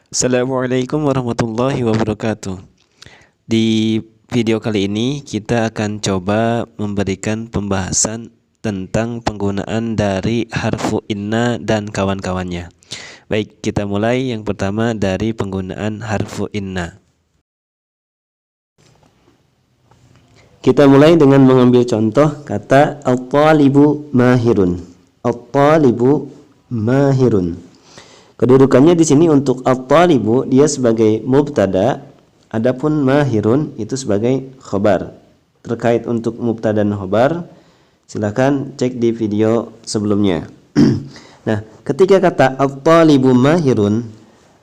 Assalamualaikum warahmatullahi wabarakatuh. Di video kali ini kita akan coba memberikan pembahasan tentang penggunaan dari harfu inna dan kawan-kawannya. Baik, kita mulai yang pertama dari penggunaan harfu inna. Kita mulai dengan mengambil contoh kata at-talibu mahirun. At-talibu mahirun. Kedudukannya di sini untuk at-talibu dia sebagai mubtada, adapun mahirun itu sebagai khabar. Terkait untuk mubtada dan khabar, silakan cek di video sebelumnya. Nah, ketika kata at-talibu mahirun,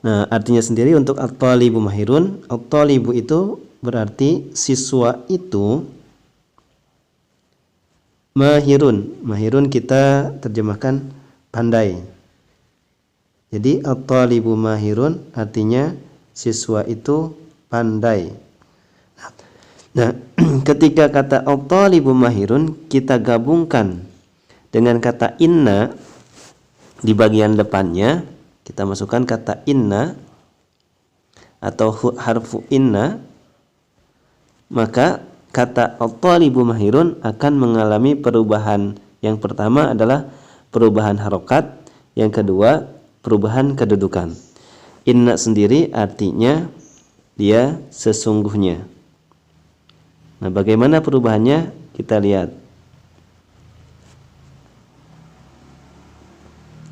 nah artinya sendiri untuk at-talibu mahirun, at-talibu itu berarti siswa itu mahirun. Mahirun kita terjemahkan pandai. Jadi at-talibu mahirun artinya siswa itu pandai. Nah, ketika kata at-talibu mahirun kita gabungkan dengan kata inna di bagian depannya, kita masukkan kata inna atau harfu inna, maka kata at-talibu mahirun akan mengalami perubahan. Yang pertama adalah perubahan harokat, yang kedua perubahan kedudukan. Inna sendiri artinya dia sesungguhnya. Nah, bagaimana perubahannya? Kita lihat.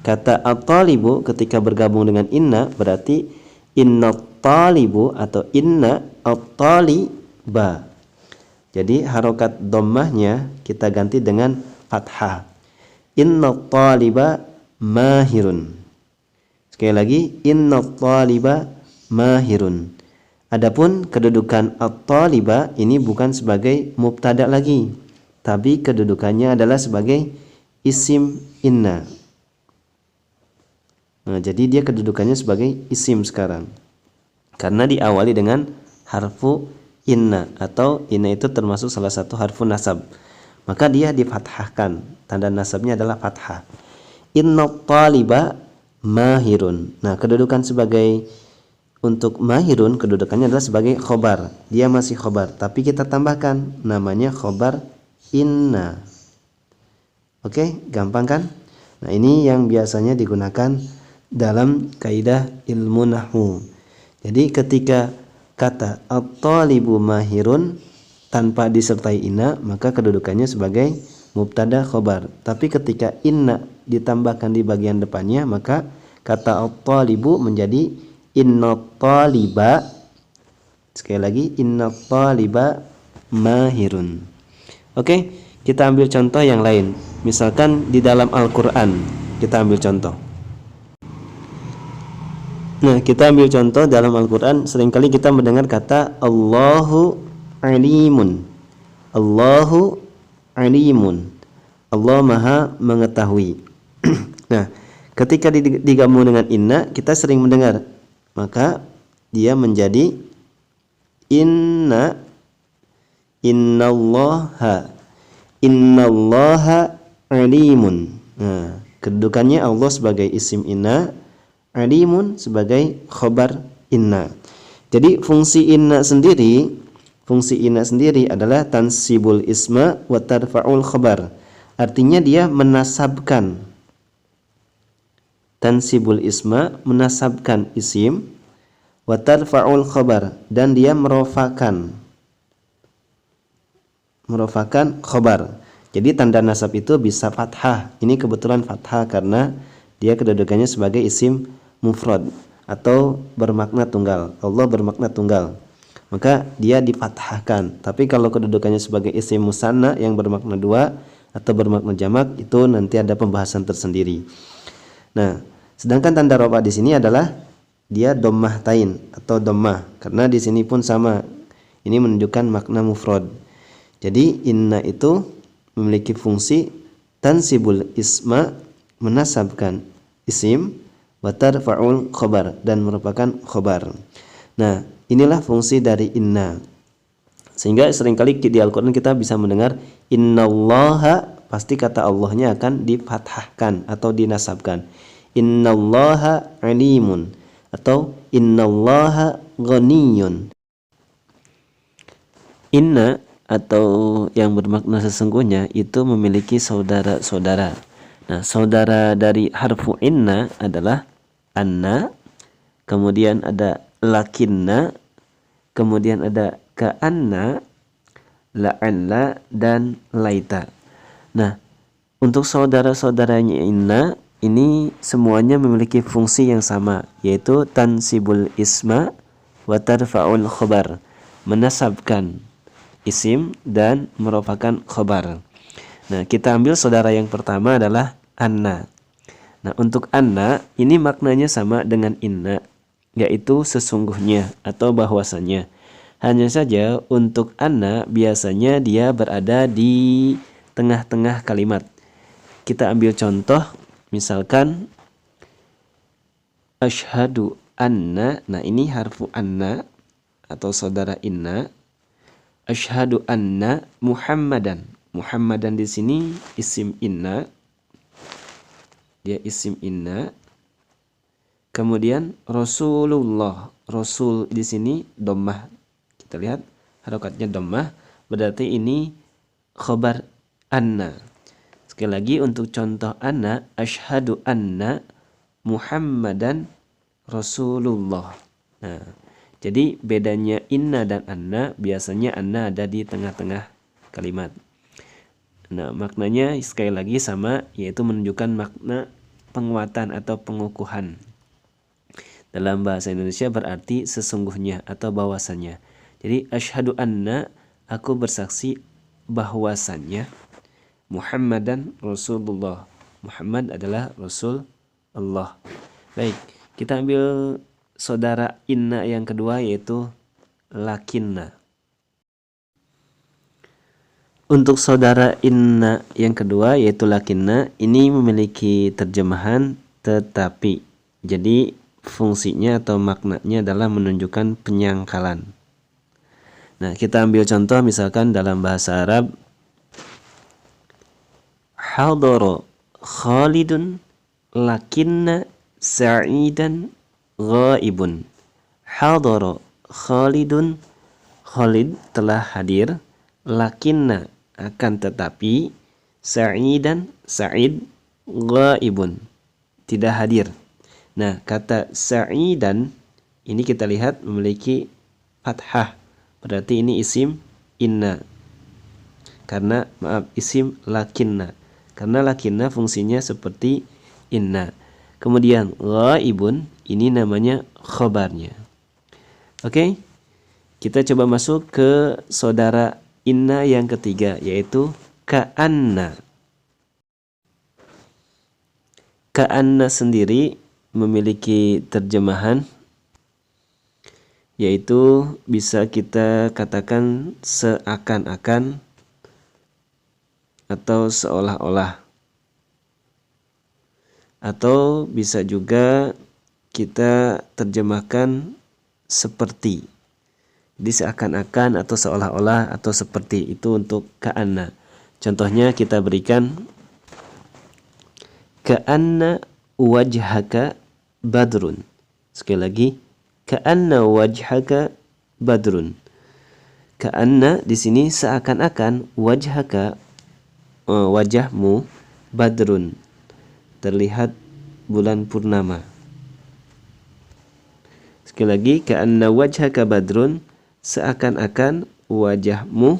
Kata at-talibu ketika bergabung dengan inna berarti inna talibu atau inna at-taliba. Jadi harokat dhammahnya kita ganti dengan fathah. Inna taliba mahirun. Sekali lagi, inna taliba mahirun. Adapun kedudukan at-taliba ini bukan sebagai mubtada lagi, tapi kedudukannya adalah sebagai isim inna. Nah, jadi dia kedudukannya sebagai isim sekarang. Karena diawali dengan harfu inna, atau inna itu termasuk salah satu harfu nasab. Maka dia difathahkan. Tanda nasabnya adalah fathah. Inna taliba mahirun. Nah, kedudukan sebagai untuk mahirun kedudukannya adalah sebagai khobar. Dia masih khobar, tapi kita tambahkan namanya khobar inna. Oke, gampang kan? Nah, ini yang biasanya digunakan dalam kaidah ilmu nahwu. Jadi ketika kata at-talibu mahirun tanpa disertai inna, maka kedudukannya sebagai mubtada khobar. Tapi ketika inna ditambahkan di bagian depannya, maka kata at-talibu menjadi inna taliba. Sekali lagi, inna taliba mahirun. Oke, kita ambil contoh yang lain. Misalkan di dalam Al-Quran, kita ambil contoh. Nah, kita ambil contoh dalam Al-Quran. Seringkali kita mendengar kata Allahu alimun. Allahu alimun. Allah maha mengetahui. Nah, ketika digabung dengan inna, kita sering mendengar, maka dia menjadi inna, innallaha, innallaha alimun. Nah, kedudukannya Allah sebagai isim inna, alimun sebagai khobar inna. Jadi fungsi inna sendiri adalah tansibul isma wa tarfa'ul khobar. Artinya dia menasabkan. Tansibul isma menasabkan isim, wa tarfa'ul khobar, dan dia merofakan khobar. Jadi tanda nasab itu bisa fathah. Ini kebetulan fathah karena dia kedudukannya sebagai isim mufrad atau bermakna tunggal. Allah bermakna tunggal, maka dia difathahkan. Tapi kalau kedudukannya sebagai isim musanna yang bermakna dua atau bermakna jamak, itu nanti ada pembahasan tersendiri. Nah, sedangkan tanda rofa di sini adalah dia dhammah tain atau dhammah, karena di sini pun sama. Ini menunjukkan makna mufrad. Jadi inna itu memiliki fungsi tansibul isma, menasabkan isim, wa tarfa'ul khobar, dan merupakan khobar. Nah, inilah fungsi dari inna. Sehingga seringkali di Al-Quran kita bisa mendengar innallaha, pasti kata Allahnya akan difathahkan atau dinasabkan. Innallaha alimun. atau innallaha ghaniyun. Inna atau yang bermakna sesungguhnya itu memiliki saudara-saudara. Nah, saudara dari harfu inna adalah anna, kemudian ada lakinna, kemudian ada ka'anna, la'alla, dan laita. Nah, untuk saudara-saudaranya inna ini semuanya memiliki fungsi yang sama, yaitu tansibul isma wa tarfa'ul khobar, menasabkan isim dan merupakan khobar. Nah, kita ambil saudara yang pertama adalah anna. Nah, untuk anna ini maknanya sama dengan inna, yaitu sesungguhnya atau bahwasanya. Hanya saja untuk anna biasanya dia berada di tengah-tengah kalimat. Kita ambil contoh, misalkan asyhadu anna. Nah, ini harfu anna atau saudara inna. Asyhadu anna Muhammadan. Muhammadan di sini isim inna. Dia isim inna. Kemudian Rasulullah. Rasul di sini dhammah. Kita lihat harokatnya dhammah, berarti ini khobar anna. Sekali lagi untuk contoh anna, asyhadu anna Muhammadan Rasulullah. Nah, jadi bedanya inna dan anna, biasanya anna ada di tengah-tengah kalimat. Nah, maknanya sekali lagi sama, yaitu menunjukkan makna penguatan atau pengukuhan. Dalam bahasa Indonesia berarti sesungguhnya atau bahwasannya. Jadi asyhadu anna, aku bersaksi bahwasannya Muhammadan Rasulullah. Muhammad adalah Rasul Allah. Baik, kita ambil saudara inna yang kedua, yaitu lakinna. Untuk saudara inna yang kedua, yaitu lakinna, ini memiliki terjemahan tetapi. Jadi fungsinya atau maknanya adalah menunjukkan penyangkalan. Nah, kita ambil contoh misalkan dalam bahasa Arab, hadara Khalidun lakinna Sa'idan ghaibun. Hadara Khalidun, Khalid telah hadir, lakinna akan tetapi, Sa'idan, Sa'id, ghaibun, tidak hadir. Nah, kata Sa'idan ini kita lihat memiliki fathah, berarti ini isim inna. Karena isim lakinna. Karena lakinna fungsinya seperti inna. Kemudian ghaibun ini namanya khobarnya. Oke. Kita coba masuk ke saudara inna yang ketiga, yaitu ka'anna. Ka'anna sendiri memiliki terjemahan, yaitu bisa kita katakan seakan-akan atau seolah-olah. Atau bisa juga kita terjemahkan seperti. Jadi seakan-akan atau seolah-olah atau seperti itu untuk ka'anna. Contohnya kita berikan ka'anna wajhaka badrun. Sekali lagi, ka'anna wajhaka badrun. Ka'anna di sini seakan-akan wajhaka, wajahmu, badrun, terlihat bulan purnama. Sekali lagi, ka'anna wajhaka badrun, seakan-akan wajahmu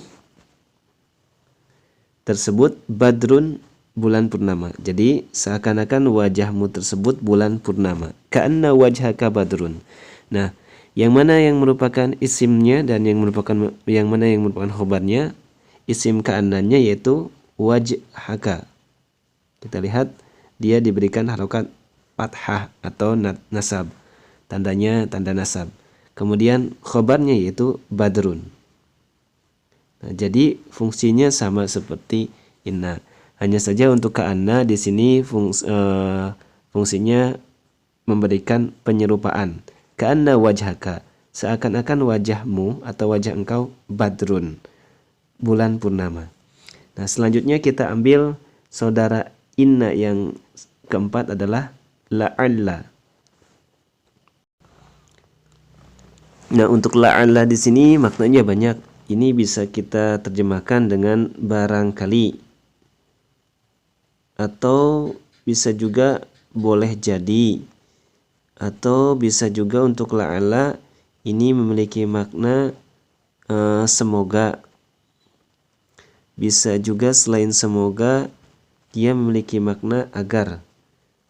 tersebut badrun, bulan purnama. Jadi seakan-akan wajahmu tersebut bulan purnama. Ka'anna wajhaka badrun. Nah, yang mana yang merupakan isimnya dan yang mana yang merupakan khobarnya? Isim ka'annanya yaitu wajhaka. Kita lihat dia diberikan harokat fathah atau nasab. Tandanya tanda nasab. Kemudian khobarnya yaitu badrun. Nah, jadi fungsinya sama seperti inna. Hanya saja untuk ka'anna di sini fungsinya memberikan penyerupaan. Ka'anna wajhaka, seakan-akan wajahmu atau wajah engkau badrun, bulan purnama. Nah, selanjutnya kita ambil saudara inna yang keempat adalah la'alla. Nah, untuk la'alla di sini maknanya banyak. Ini bisa kita terjemahkan dengan barangkali, atau bisa juga boleh jadi, atau bisa juga untuk la'alla ini memiliki makna semoga. Bisa juga selain semoga dia memiliki makna agar.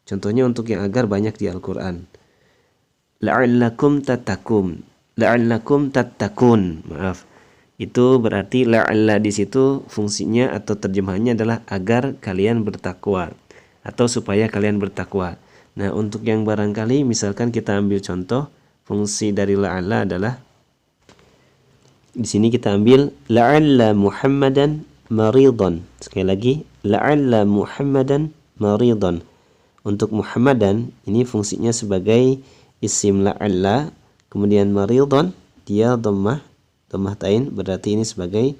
Contohnya untuk yang agar banyak di Al-Quran. La'allakum tattaqun. La'allakum tattaqun. Maaf. Itu berarti la'alla di situ fungsinya atau terjemahannya adalah agar kalian bertakwa atau supaya kalian bertakwa. Nah, untuk yang barangkali misalkan kita ambil contoh, fungsi dari la'alla adalah di sini kita ambil la'alla Muhammadan maridan. Sekali lagi, la'alla Muhammadan maridan. Untuk Muhammadan ini fungsinya sebagai isim la'alla, kemudian maridan dia dhammah tain, berarti ini sebagai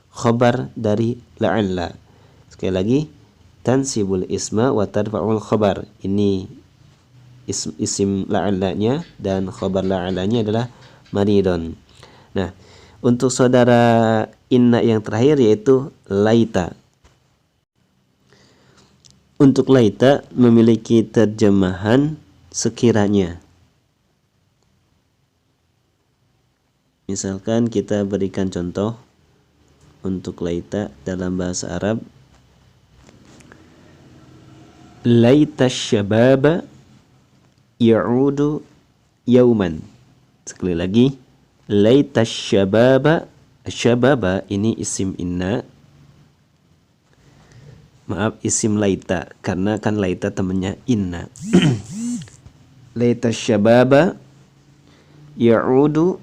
khabar dari la'alla. Sekali lagi, tansibul isma wa tarfa'ul khabar. Ini isim la'allanya dan khabar la'allanya adalah maridun. Nah, untuk saudara inna yang terakhir yaitu laita. Untuk laita memiliki terjemahan sekiranya. Misalkan kita berikan contoh untuk laita dalam bahasa Arab. Laita syababa ya'udu yauman. Sekali lagi, laita syababa. Syababa ini isim inna. Maaf, isim laita, karena kan laita temannya inna. Laita syababa ya'udu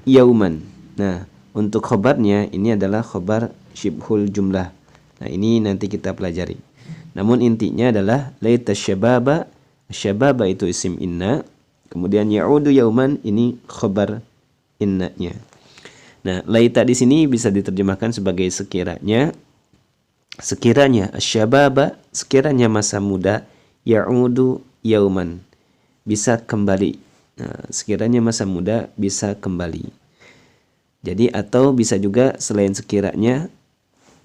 yauman. Nah, untuk khobarnya ini adalah khobar syibhul jumlah. Nah, ini nanti kita pelajari. Namun intinya adalah laita syababa. Syababa itu isim inna. Kemudian ya'udu yauman ini khobar innanya. Nah, laita di sini bisa diterjemahkan sebagai sekiranya. Sekiranya syababa, sekiranya masa muda, ya'udu yauman, bisa kembali. Nah, sekiranya masa muda bisa kembali. Jadi atau bisa juga selain sekiranya,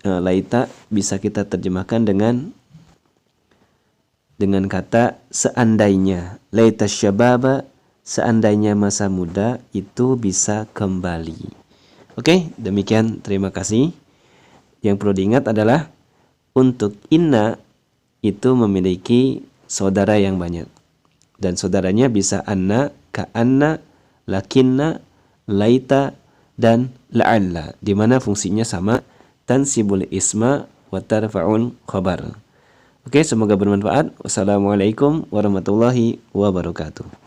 laita bisa kita terjemahkan dengan kata seandainya. Laita syababa, seandainya masa muda itu bisa kembali. Oke, demikian, terima kasih. Yang perlu diingat adalah untuk inna itu memiliki saudara yang banyak. Dan saudaranya bisa anna, ka'anna, lakinna, laita, dan la'alla. Di mana fungsinya sama, tansibul isma wa tarfa'un khabar. Oke, semoga bermanfaat. Wassalamualaikum warahmatullahi wabarakatuh.